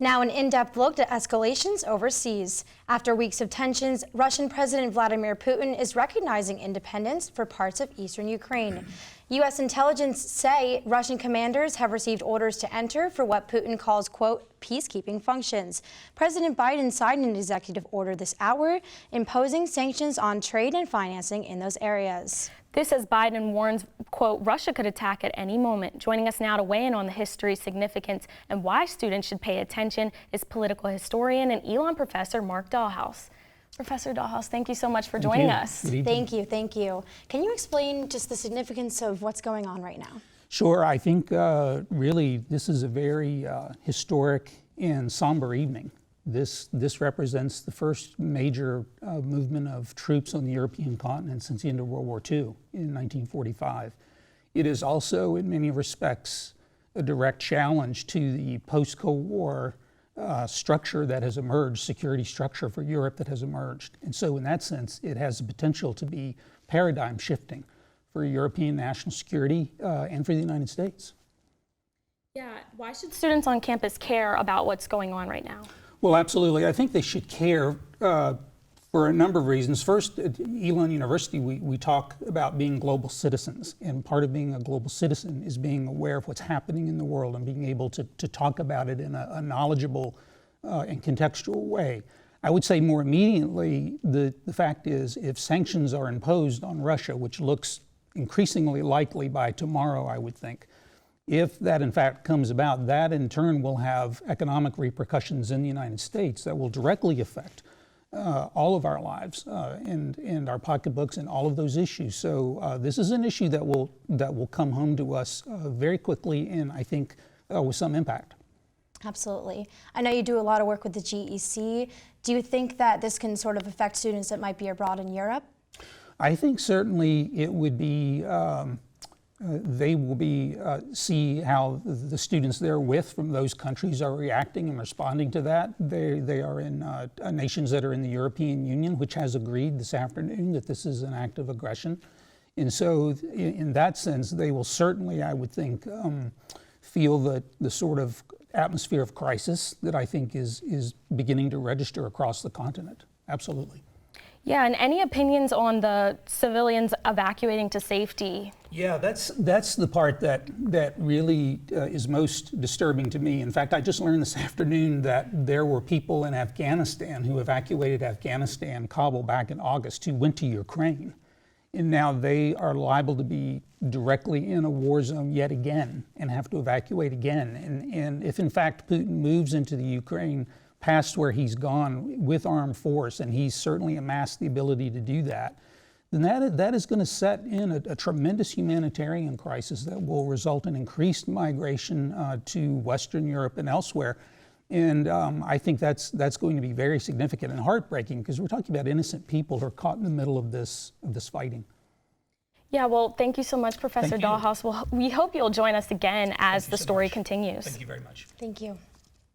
Now an in-depth look at escalations overseas. After weeks of tensions, Russian President Vladimir Putin is recognizing independence for parts of eastern Ukraine. U.S. intelligence say Russian commanders have received orders to enter for what Putin calls, quote, peacekeeping functions. President Biden signed an executive order this hour imposing sanctions on trade and financing in those areas. This as Biden warns, quote, Russia could attack at any moment. Joining us now to weigh in on the history, significance, and why students should pay attention is political historian and Elon professor Mark Dallhouse. Professor Dallhouse, thank you so much for joining us. Thank you. Can you explain just the significance of what's going on right now? Sure. I think really this is a very historic and somber evening. This represents the first major movement of troops on the European continent since the end of World War II in 1945. It is also, in many respects, a direct challenge to the post-Cold War structure that has emerged, security structure for Europe that has emerged. And so in that sense, it has the potential to be paradigm shifting for European national security and for the United States. Yeah, why should students on campus care about what's going on right now? Well, absolutely. I think they should care for a number of reasons. First, at Elon University, we talk about being global citizens. And part of being a global citizen is being aware of what's happening in the world and being able to talk about it in a knowledgeable and contextual way. I would say more immediately, the fact is if sanctions are imposed on Russia, which looks increasingly likely by tomorrow, I would think, if that in fact comes about, that in turn will have economic repercussions in the United States that will directly affect all of our lives and our pocketbooks and all of those issues. So this is an issue that will come home to us very quickly and I think with some impact. Absolutely. I know you do a lot of work with the GEC. Do you think that this can sort of affect students that might be abroad in Europe? I think certainly it would be they will see how the students they're with from those countries are reacting and responding to that. They are in nations that are in the European Union, which has agreed this afternoon that this is an act of aggression. And so in that sense, they will certainly, I would think, feel the sort of atmosphere of crisis that I think is beginning to register across the continent. Absolutely. Yeah, and any opinions on the civilians evacuating to safety? Yeah, that's the part that really is most disturbing to me. In fact, I just learned this afternoon that there were people in Afghanistan who evacuated Afghanistan, Kabul, back in August, who went to Ukraine. And now they are liable to be directly in a war zone yet again and have to evacuate again. And if in fact Putin moves into the Ukraine past where he's gone with armed force, and he's certainly amassed the ability to do that, then that is going to set in a tremendous humanitarian crisis that will result in increased migration to Western Europe and elsewhere. And I think that's going to be very significant and heartbreaking because we're talking about innocent people who are caught in the middle of this fighting. Yeah, well, thank you so much, Professor Dallhouse. Well, we hope you'll join us again as the story continues. Thank you very much. Thank you.